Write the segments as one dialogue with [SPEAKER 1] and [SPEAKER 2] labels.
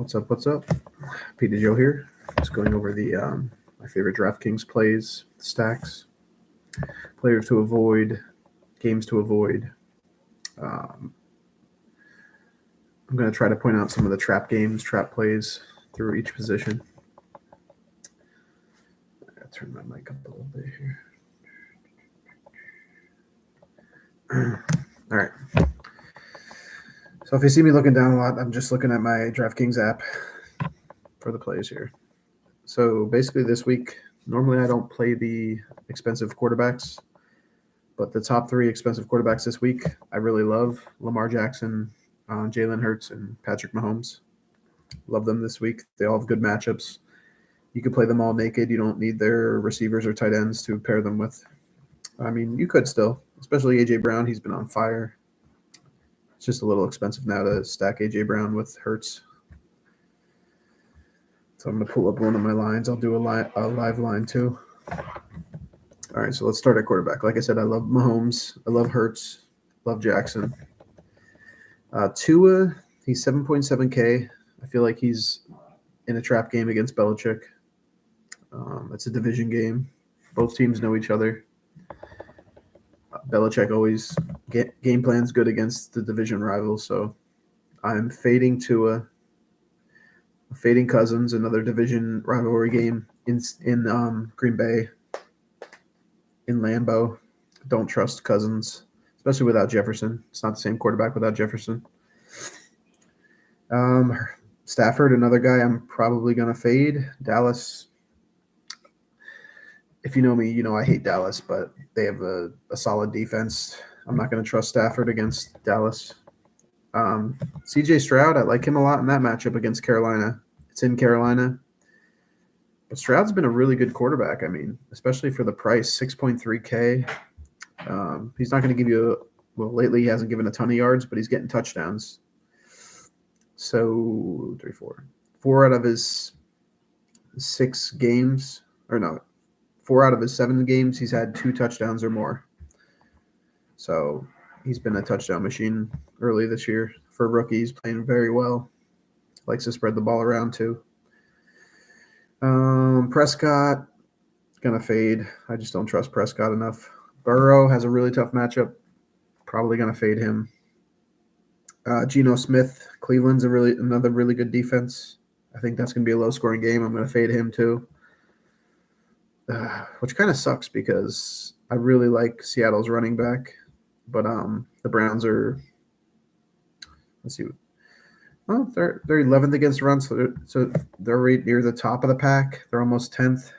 [SPEAKER 1] What's up? What's up? Pita Joe here. Just going over the my favorite DraftKings plays, stacks, players to avoid, games to avoid. Um, I'm going to try to point out some of the trap games, trap plays through each position. I gotta turn my mic up a little bit here. All right. So if you see me looking down a lot, I'm just looking at my DraftKings app for the plays here. So basically this week, normally I don't play the expensive quarterbacks, but the top three expensive quarterbacks this week I really love: Lamar Jackson, Jalen Hurts, and Patrick Mahomes. Love them this week. They all have good matchups. You could play them all naked. You don't need their receivers or tight ends to pair them with. I mean, you could still, especially A.J. Brown. He's been on fire. It's just a little expensive now to stack A.J. Brown with Hurts. So I'm going to pull up one of my lines. I'll do a live line too. All right, so let's start at quarterback. Like I said, I love Mahomes. I love Hurts. Love Jackson. Tua, he's 7.7K. I feel like he's in a trap game against Belichick. It's a division game. Both teams know each other. Belichick always game plans good against the division rivals, so I'm fading Tua. Fading Cousins, another division rivalry game in Green Bay, in Lambeau. Don't trust Cousins, especially without Jefferson. It's not the same quarterback without Jefferson. Stafford, another guy I'm probably going to fade. Dallas, if you know me, you know I hate Dallas, but they have a solid defense. I'm not going to trust Stafford against Dallas. CJ Stroud, I like him a lot in that matchup against Carolina. It's in Carolina. But Stroud's been a really good quarterback, I mean, especially for the price, 6.3K. He's not going to give you lately he hasn't given a ton of yards, but he's getting touchdowns. So, 4 out of his 6 games, or no, 4 out of his 7 games, he's had 2 touchdowns or more. So he's been a touchdown machine early this year. For rookies, playing very well. Likes to spread the ball around too. Prescott, gonna fade. I just don't trust Prescott enough. Burrow has a really tough matchup. Probably gonna fade him. Geno Smith, Cleveland's another really good defense. I think that's gonna be a low-scoring game. I'm gonna fade him too. Which kind of sucks because I really like Seattle's running back, but the Browns are. Let's see. Well, they're 11th against the run, so they're right near the top of the pack. They're almost 10th.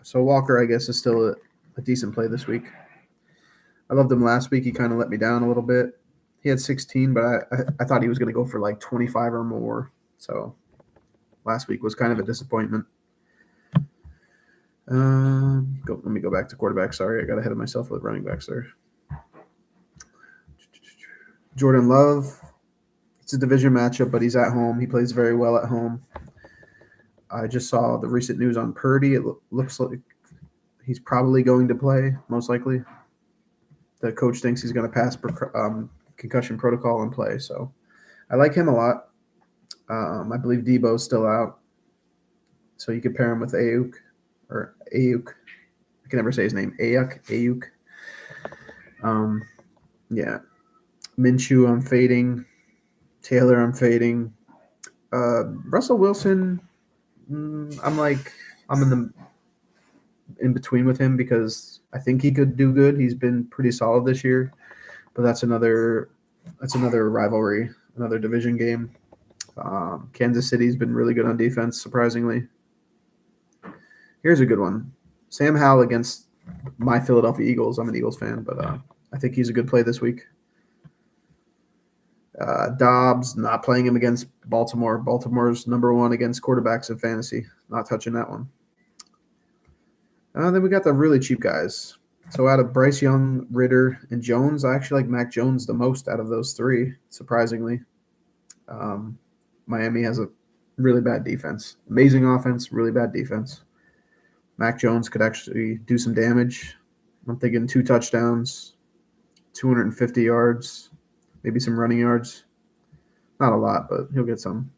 [SPEAKER 1] So Walker, I guess, is still a decent play this week. I loved him last week. He kind of let me down a little bit. He had 16, but I thought he was going to go for like 25 or more. So last week was kind of a disappointment. Let me go back to quarterback. Sorry, I got ahead of myself with running backs there. Jordan Love. It's a division matchup, but he's at home. He plays very well at home. I just saw the recent news on Purdy. It looks like he's probably going to play, most likely. The coach thinks he's going to pass concussion protocol and play. So I like him a lot. I believe Debo's still out. So you could pair him with Ayuk. I can never say his name. Ayuk. Yeah. Minshew, I'm fading. Taylor, I'm fading. Russell Wilson, I'm in between with him because I think he could do good. He's been pretty solid this year, but that's another rivalry, another division game. Kansas City's been really good on defense, surprisingly. Here's a good one. Sam Howell against my Philadelphia Eagles. I'm an Eagles fan, but I think he's a good play this week. Dobbs, not playing him against Baltimore. Baltimore's number 1 against quarterbacks in fantasy. Not touching that one. Then we got the really cheap guys. So out of Bryce Young, Ritter, and Jones, I actually like Mac Jones the most out of those 3, surprisingly. Miami has a really bad defense. Amazing offense, really bad defense. Mac Jones could actually do some damage. I'm thinking 2 touchdowns, 250 yards. Maybe some running yards. Not a lot, but he'll get some.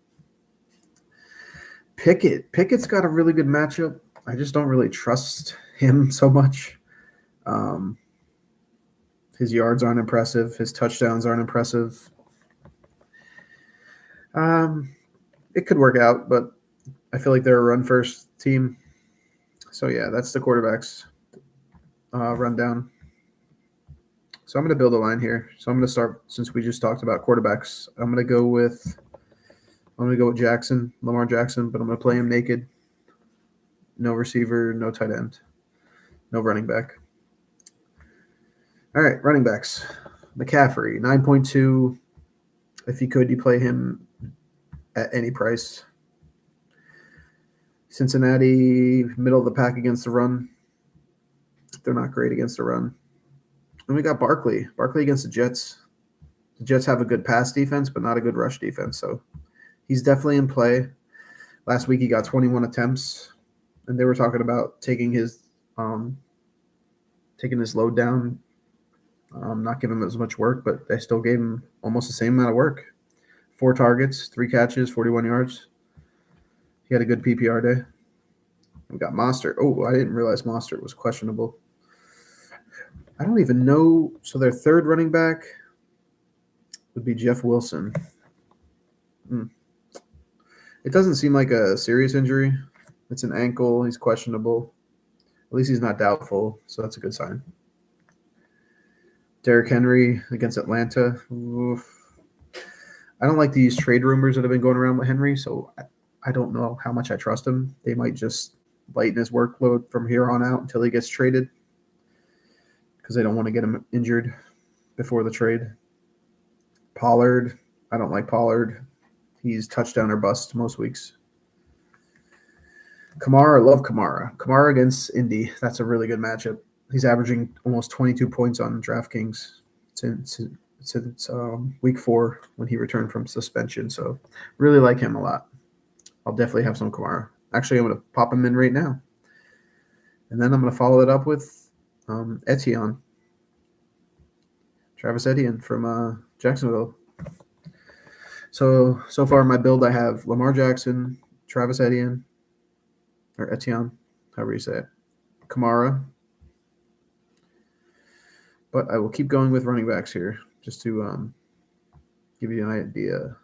[SPEAKER 1] Pickett's got a really good matchup. I just don't really trust him so much. His yards aren't impressive. His touchdowns aren't impressive. It could work out, but I feel like they're a run-first team. So, yeah, that's the quarterbacks rundown. So I'm going to build a line here. So I'm going to start, since we just talked about quarterbacks, I'm going to go with Jackson, Lamar Jackson, but I'm going to play him naked. No receiver, no tight end, no running back. All right, running backs. McCaffrey, 9.2. If you could, you play him at any price. Cincinnati, middle of the pack against the run. They're not great against the run. And we got Barkley. Barkley against the Jets. The Jets have a good pass defense, but not a good rush defense. So he's definitely in play. Last week he got 21 attempts, and they were talking about taking his load down, not giving him as much work, but they still gave him almost the same amount of work. 4 targets, 3 catches, 41 yards. He had a good PPR day. We got Mostert. Oh, I didn't realize Mostert was questionable. I don't even know. So their third running back would be Jeff Wilson. It doesn't seem like a serious injury. It's an ankle. He's questionable. At least he's not doubtful, so that's a good sign. Derrick Henry against Atlanta. Oof. I don't like these trade rumors that have been going around with Henry, so I don't know how much I trust him. They might just lighten his workload from here on out until he gets traded because they don't want to get him injured before the trade. Pollard. I don't like Pollard. He's touchdown or bust most weeks. Kamara, love Kamara. Kamara against Indy. That's a really good matchup. He's averaging almost 22 points on DraftKings since week 4 when he returned from suspension. So really like him a lot. I'll definitely have some Kamara. Actually, I'm going to pop him in right now. And then I'm going to follow it up with Etienne. Travis Etienne from Jacksonville. So far in my build, I have Lamar Jackson, Travis Etienne, or Etienne, however you say it, Kamara. But I will keep going with running backs here just to give you an idea of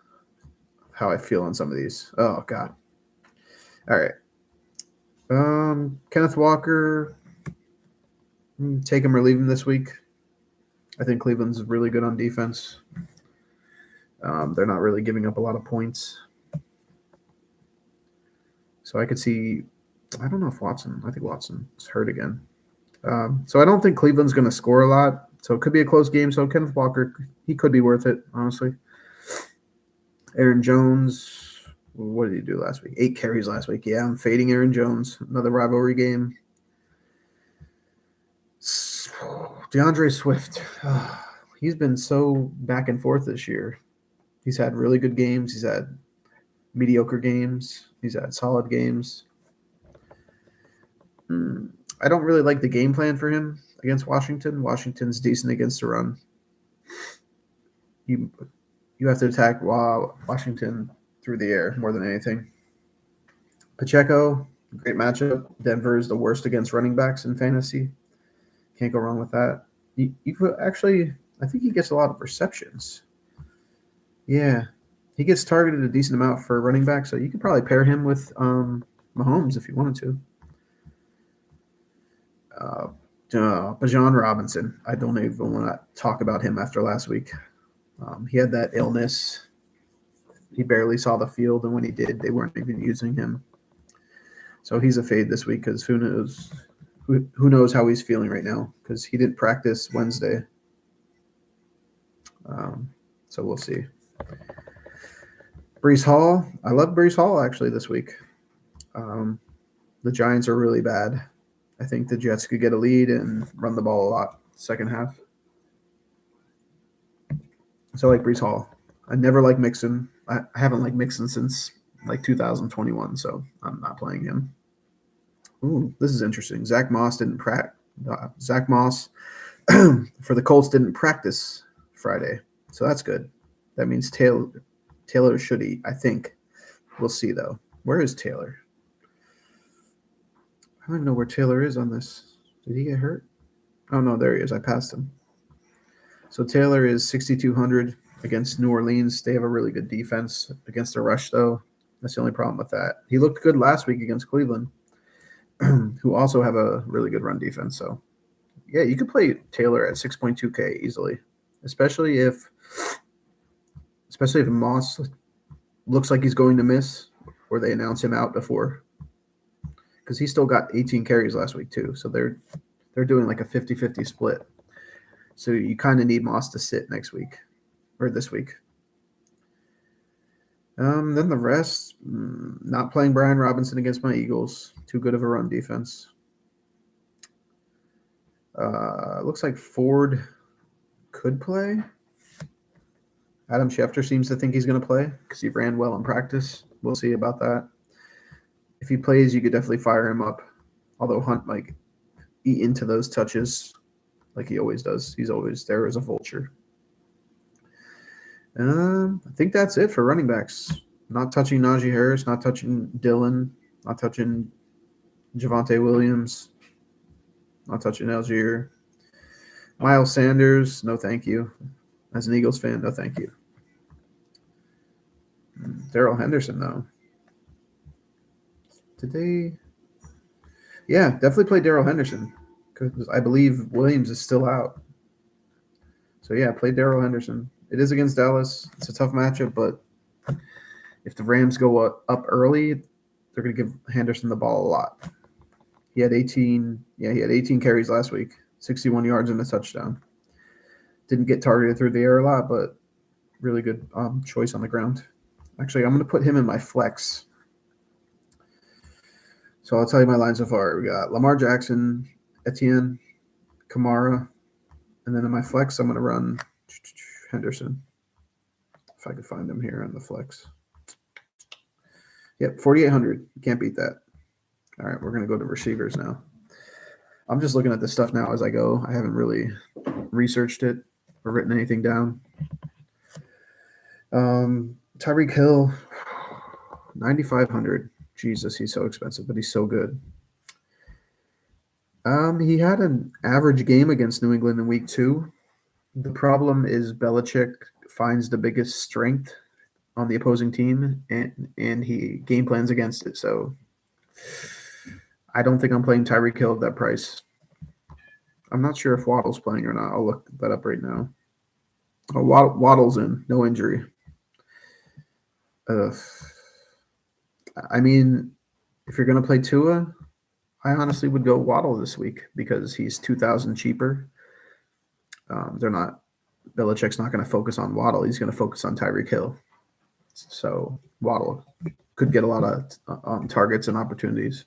[SPEAKER 1] how I feel on some of these. Oh, God. All right. Kenneth Walker, take him or leave him this week. I think Cleveland's really good on defense. They're not really giving up a lot of points. So I could see – I don't know if Watson – I think Watson's hurt again. So I don't think Cleveland's going to score a lot. So it could be a close game. So Kenneth Walker, he could be worth it, honestly. Aaron Jones, what did he do last week? 8 carries last week. Yeah, I'm fading Aaron Jones. Another rivalry game. DeAndre Swift. He's been so back and forth this year. He's had really good games. He's had mediocre games. He's had solid games. I don't really like the game plan for him against Washington. Washington's decent against the run. You have to attack Washington through the air more than anything. Pacheco, great matchup. Denver is the worst against running backs in fantasy. Can't go wrong with that. You could actually, I think he gets a lot of receptions. Yeah, he gets targeted a decent amount for running back, so you could probably pair him with Mahomes if you wanted to. Bijan Robinson. I don't even want to talk about him after last week. He had that illness. He barely saw the field, and when he did, they weren't even using him. So he's a fade this week because who knows how he's feeling right now because he didn't practice Wednesday. So we'll see. Breece Hall. I love Breece Hall actually this week. The Giants are really bad. I think the Jets could get a lead and run the ball a lot second half. So I like Breece Hall. I never liked Mixon. I haven't liked Mixon since like 2021, so I'm not playing him. Ooh, this is interesting. Zach Moss for the Colts didn't practice Friday, so that's good. That means Taylor should eat, I think. We'll see, though. Where is Taylor? I don't even know where Taylor is on this. Did he get hurt? Oh, no, there he is. I passed him. So Taylor is 6,200 against New Orleans. They have a really good defense against the rush, though. That's the only problem with that. He looked good last week against Cleveland, who also have a really good run defense. So, yeah, you could play Taylor at 6.2K easily, especially if Moss looks like he's going to miss or they announce him out before, because he still got 18 carries last week too. So they're doing like a 50-50 split. So you kind of need Moss to sit next week or this week. Then the rest, not playing Brian Robinson against my Eagles. Too good of a run defense. Looks like Ford could play. Adam Schefter seems to think he's going to play because he ran well in practice. We'll see about that. If he plays, you could definitely fire him up. Although Hunt might eat into those touches like he always does. He's always there as a vulture. I think that's it for running backs. Not touching Najee Harris, not touching Dylan, not touching Javonte Williams, not touching Algier. Miles Sanders, no thank you. As an Eagles fan, no thank you. Darrell Henderson, though. Did they? Yeah, definitely play Darrell Henderson because I believe Williams is still out. So, yeah, play Darrell Henderson. It is against Dallas. It's a tough matchup, but if the Rams go up early, they're going to give Henderson the ball a lot. He had 18 carries last week, 61 yards and a touchdown. Didn't get targeted through the air a lot, but really good choice on the ground. Actually, I'm going to put him in my flex. So I'll tell you my line so far. We got Lamar Jackson, Etienne, Kamara, and then in my flex, I'm going to run Henderson. If I could find him here on the flex. Yep, 4,800. You can't beat that. All right, we're going to go to receivers now. I'm just looking at this stuff now as I go. I haven't really researched it or written anything down. Tyreek Hill, 9,500. Jesus, he's so expensive, but he's so good. He had an average game against New England in week 2. The problem is Belichick finds the biggest strength on the opposing team, and he game plans against it. So I don't think I'm playing Tyreek Hill at that price. I'm not sure if Waddle's playing or not. I'll look that up right now. Oh, Waddle's in, no injury. I mean, if you're going to play Tua, I honestly would go Waddle this week because he's 2,000 cheaper. Belichick's not going to focus on Waddle. He's going to focus on Tyreek Hill. So Waddle could get a lot of targets and opportunities.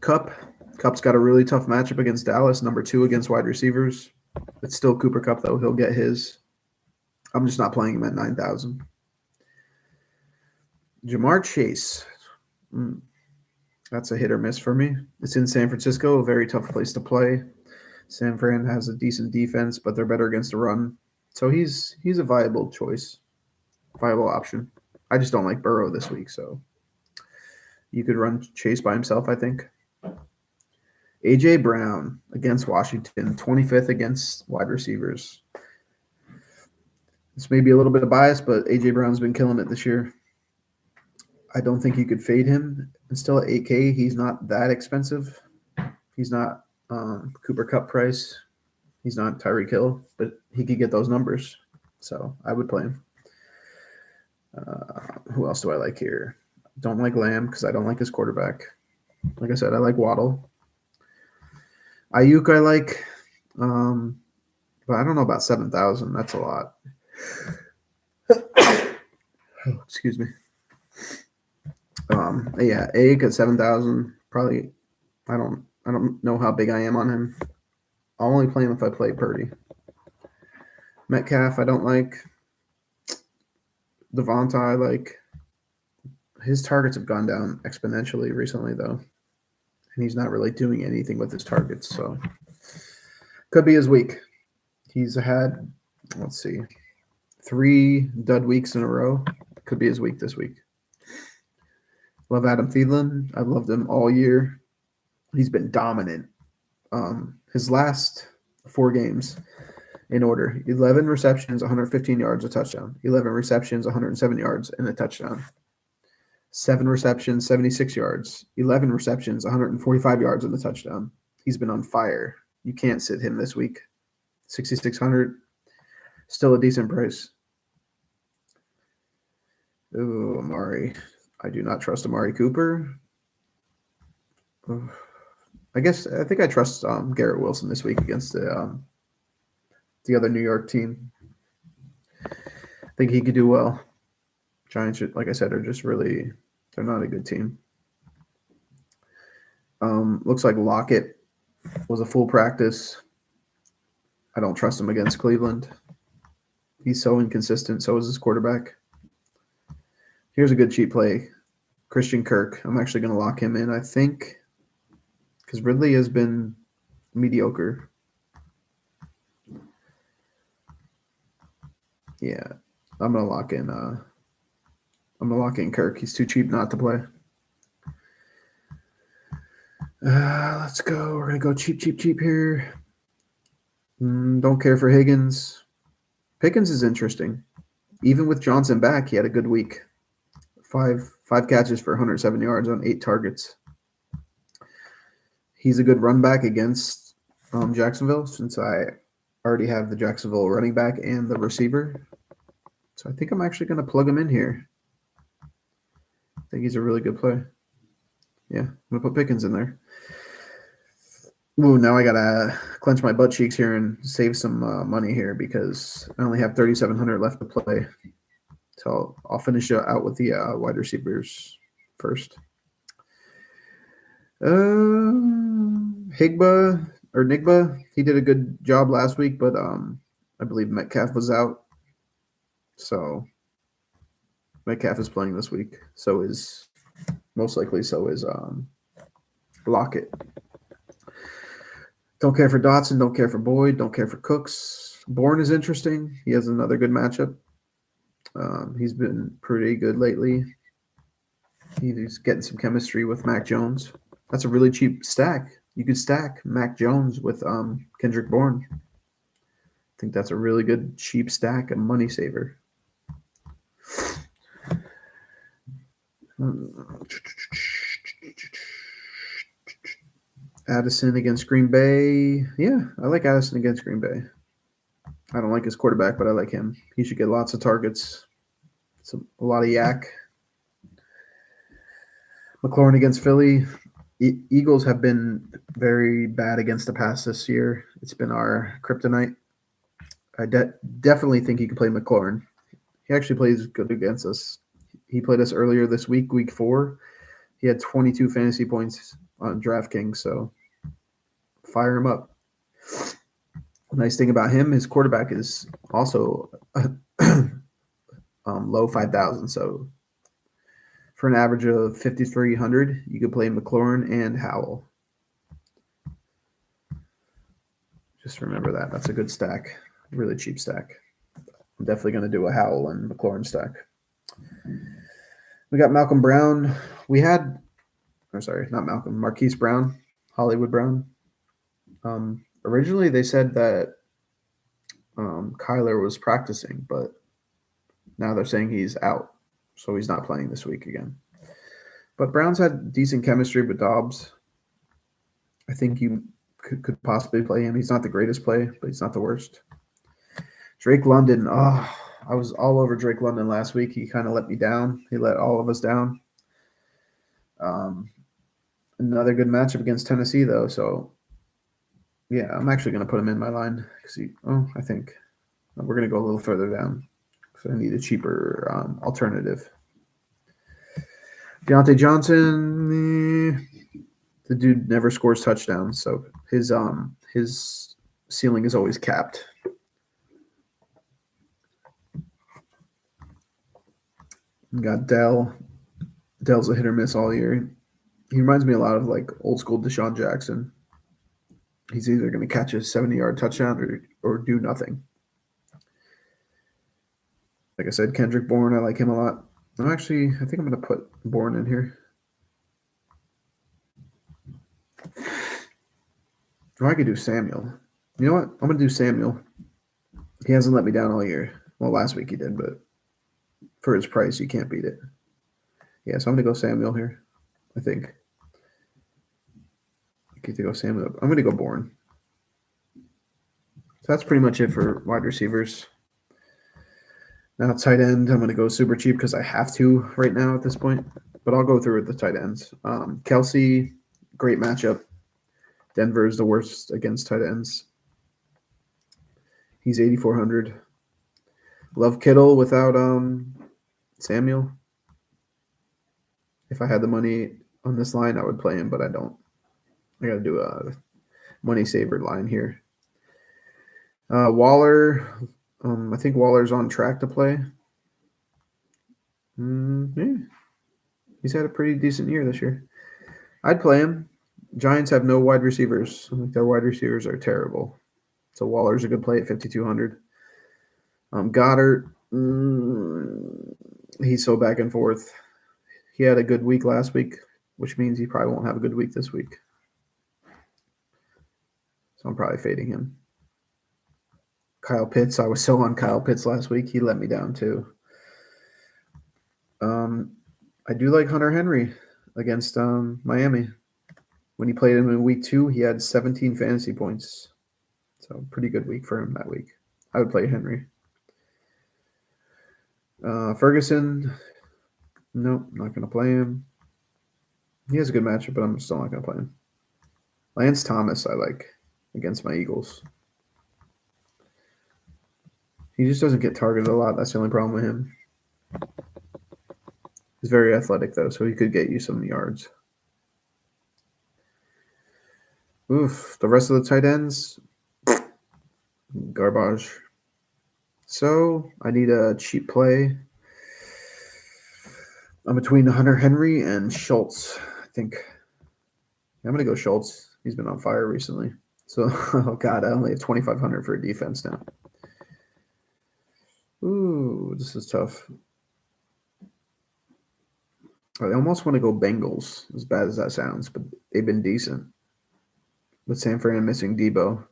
[SPEAKER 1] Cup's got a really tough matchup against Dallas, number 2 against wide receivers. It's still Cooper Kupp, though. He'll get his. I'm just not playing him at 9,000. Jamar Chase. That's a hit or miss for me. It's in San Francisco, a very tough place to play. San Fran has a decent defense, but they're better against the run. So he's a viable choice, viable option. I just don't like Burrow this week, so you could run Chase by himself, I think. A.J. Brown against Washington, 25th against wide receivers. This may be a little bit of bias, but A.J. Brown's been killing it this year. I don't think you could fade him. And still at 8K, he's not that expensive. He's not Cooper Kupp price. He's not Tyreek Hill, but he could get those numbers. So I would play him. Who else do I like here? Don't like Lamb because I don't like his quarterback. Like I said, I like Waddle. Ayuk I like, but I don't know about 7,000. That's a lot. Oh, excuse me. Yeah, Egg at 7,000. Probably. I don't know how big I am on him. I'll only play him if I play Purdy. Metcalf I don't like. Devonta I like. His targets have gone down exponentially recently, though. And he's not really doing anything with his targets, so could be his week. He's had, let's see, 3 dud weeks in a row. Could be his week this week. Love Adam Thielen. I've loved him all year. He's been dominant. His last 4 games in order: 11 receptions, 115 yards, a touchdown. 11 receptions, 107 yards, and a touchdown. 7 receptions, 76 yards. 11 receptions, 145 yards, and a touchdown. He's been on fire. You can't sit him this week. 6,600, still a decent price. Ooh, Amari. I do not trust Amari Cooper. I think I trust Garrett Wilson this week against the other New York team. I think he could do well. Giants, like I said, are just really – they're not a good team. Looks like Lockett was a full practice. I don't trust him against Cleveland. He's so inconsistent. So is his quarterback. Here's a good cheap play. Christian Kirk. I'm actually going to lock him in, I think, because Ridley has been mediocre. Yeah, I'm going to lock in Kirk. He's too cheap not to play. Let's go. We're going to go cheap here. Don't care for Higgins. Pickens is interesting. Even with Johnson back, he had a good week. Five catches for 107 yards on 8 targets. He's a good run back against Jacksonville, since I already have the Jacksonville running back and the receiver. So I think I'm actually going to plug him in here. I think he's a really good play. Yeah, I'm going to put Pickens in there. Ooh, now I got to clench my butt cheeks here and save some money here because I only have 3,700 left to play. So I'll finish out with the wide receivers first. Nigba, he did a good job last week, but I believe Metcalf was out. So Metcalf is playing this week. Most likely Lockett. Don't care for Dotson. Don't care for Boyd. Don't care for Cooks. Bourne is interesting. He has another good matchup. He's been pretty good lately. He's getting some chemistry with Mac Jones. That's a really cheap stack. You could stack Mac Jones with Kendrick Bourne. I think that's a really good cheap stack, a money saver. Addison against Green Bay. Yeah, I like Addison against Green Bay. I don't like his quarterback, but I like him. He should get lots of targets. A lot of yak. McLaurin against Philly. Eagles have been very bad against the pass this year. It's been our kryptonite. I definitely think he can play McLaurin. He actually plays good against us. He played us earlier this week, week 4. He had 22 fantasy points on DraftKings, so fire him up. Nice thing about him, his quarterback is also low 5,000. So for an average of 5,300, you could play McLaurin and Howell. Just remember that. That's a good stack. Really cheap stack. I'm definitely going to do a Howell and McLaurin stack. We got Malcolm Brown. Marquise Brown, Hollywood Brown. Originally, they said that Kyler was practicing, but now they're saying he's out, so he's not playing this week again. But Brown's had decent chemistry with Dobbs. I think you could possibly play him. He's not the greatest play, but he's not the worst. Drake London. Oh, I was all over Drake London last week. He kind of let me down. He let all of us down. Another good matchup against Tennessee, though. So, yeah, I'm actually going to put him in my line. I think we're going to go a little further down because I need a cheaper alternative. Deontay Johnson, the dude never scores touchdowns, so his ceiling is always capped. We got Dell. Dell's a hit or miss all year. He reminds me a lot of like old school Deshaun Jackson. He's either going to catch a 70-yard touchdown or do nothing. Like I said, Kendrick Bourne, I like him a lot. I think I'm going to put Bourne in here. Or I could do Samuel. You know what? I'm going to do Samuel. He hasn't let me down all year. Well, last week he did, but for his price, you can't beat it. Yeah, so I'm going to go Samuel here, I think. I get to go Samuel. I'm going to go Bourne. So that's pretty much it for wide receivers. Now, tight end, I'm going to go super cheap because I have to right now at this point. But I'll go through with the tight ends. Kelsey, great matchup. Denver is the worst against tight ends. He's 8,400. Love Kittle without Samuel. If I had the money on this line, I would play him, but I don't. I got to do a money saver line here. Waller, I think Waller's on track to play. Yeah. He's had a pretty decent year this year. I'd play him. Giants have no wide receivers. I think their wide receivers are terrible. So Waller's a good play at 5,200. Goddard, he's so back and forth. He had a good week last week, which means he probably won't have a good week this week. So I'm probably fading him. Kyle Pitts, I was so on Kyle Pitts last week. He let me down too. I do like Hunter Henry against Miami. When he played him in week 2, he had 17 fantasy points. So pretty good week for him that week. I would play Henry. Ferguson, nope, not going to play him. He has a good matchup, but I'm still not going to play him. Lance Thomas, I like against my Eagles. He just doesn't get targeted a lot. That's the only problem with him. He's very athletic, though, so he could get you some yards. Oof, the rest of the tight ends, garbage. So I need a cheap play. I'm between Hunter Henry and Schultz, I think. I'm going to go Schultz. He's been on fire recently. So, oh, God, I only have 2,500 for a defense now. Ooh, this is tough. I almost want to go Bengals, as bad as that sounds, but they've been decent. With Sanford and missing Debo,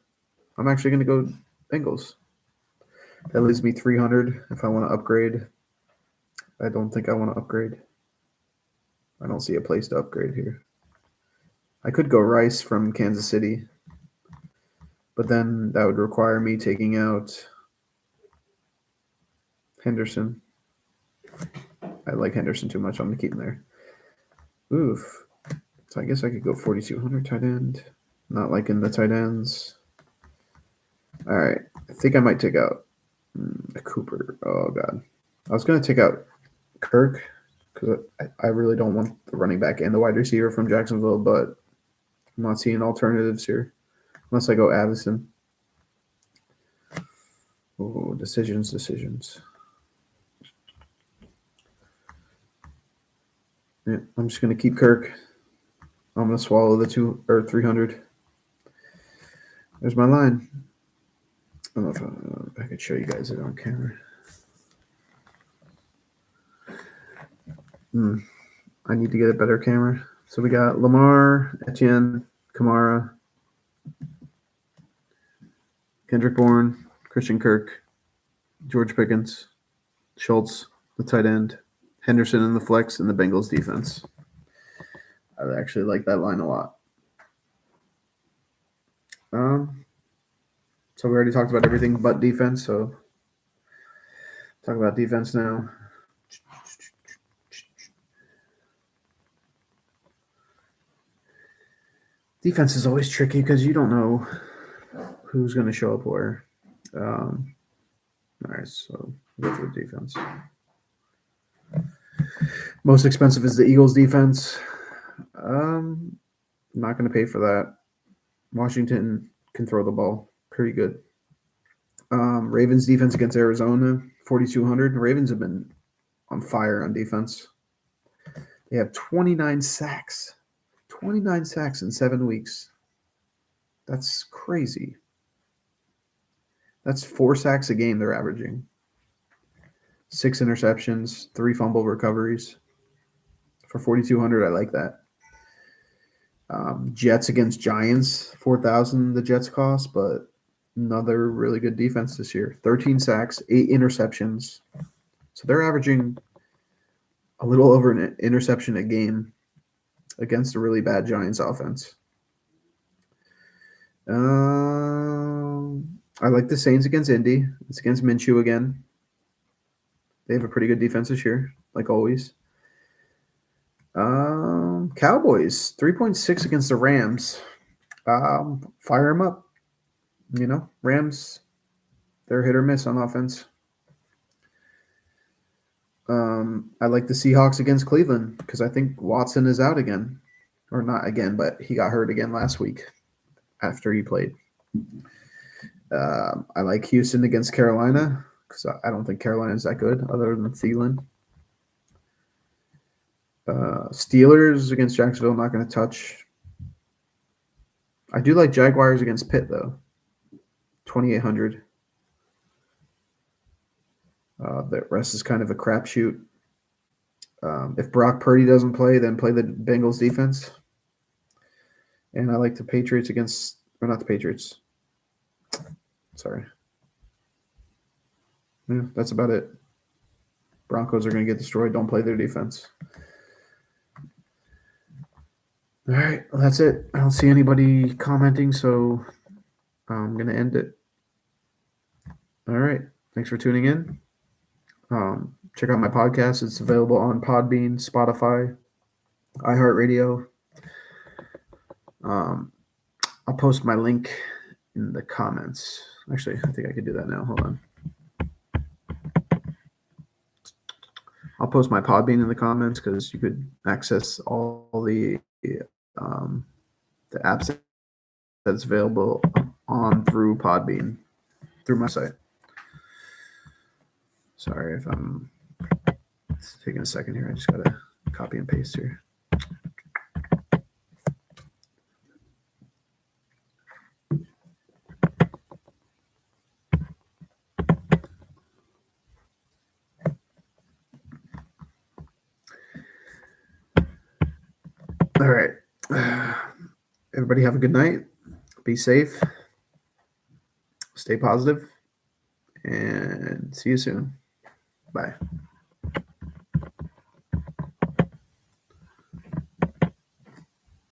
[SPEAKER 1] I'm actually going to go Bengals. That leaves me 300 if I want to upgrade. I don't think I want to upgrade. I don't see a place to upgrade here. I could go Rice from Kansas City, but then that would require me taking out Henderson. I like Henderson too much. I'm going to keep him there. Oof. So I guess I could go 4,200 tight end. Not liking the tight ends. All right. I think I might take out Cooper. Oh, God. I was going to take out Kirk because I really don't want the running back and the wide receiver from Jacksonville, but I'm not seeing alternatives here unless I go Addison. Oh, decisions. Yeah, I'm just going to keep Kirk. I'm going to swallow the 300. There's my line. I don't know if I could show you guys it on camera. I need to get a better camera. So we got Lamar, Etienne, Kamara, Kendrick Bourne, Christian Kirk, George Pickens, Schultz, the tight end, Henderson in the flex, and the Bengals defense. I actually like that line a lot. So we already talked about everything but defense, so talk about defense now. Defense is always tricky because you don't know who's going to show up where. All right, so we'll go for defense. Most expensive is the Eagles defense. I'm not going to pay for that. Washington can throw the ball pretty good. Ravens defense against Arizona, 4,200. Ravens have been on fire on defense. They have 29 sacks. 29 sacks in 7 weeks. That's crazy. That's 4 sacks a game they're averaging. 6 interceptions, 3 fumble recoveries. For 4,200, I like that. Jets against Giants, 4,000 the Jets cost, but another really good defense this year. 13 sacks, 8 interceptions. So they're averaging a little over an interception a game against a really bad Giants offense. I like the Saints against Indy. It's against Minshew again. They have a pretty good defense this year, like always. Cowboys, 3.6 against the Rams. Fire them up. Rams, they're hit or miss on offense. I like the Seahawks against Cleveland because I think Watson is out again. Or not again, but he got hurt again last week after he played. I like Houston against Carolina because I don't think Carolina is that good other than Thielen. Steelers against Jacksonville, not going to touch. I do like Jaguars against Pitt, though. 2,800. The rest is kind of a crapshoot. If Brock Purdy doesn't play, then play the Bengals defense. And I like the Patriots against – or not the Patriots. Sorry. Yeah, that's about it. Broncos are going to get destroyed. Don't play their defense. All right, well, that's it. I don't see anybody commenting, so I'm going to end it. All right, thanks for tuning in. Check out my podcast. It's available on Podbean, Spotify, iHeartRadio. I'll post my link in the comments. Actually, I think I could do that now. Hold on. I'll post my Podbean in the comments because you could access all the apps that's available on through Podbean, through my site. Sorry if it's taking a second here. I just got to copy and paste here. All right. Everybody have a good night. Be safe. Stay positive. And see you soon. Bye.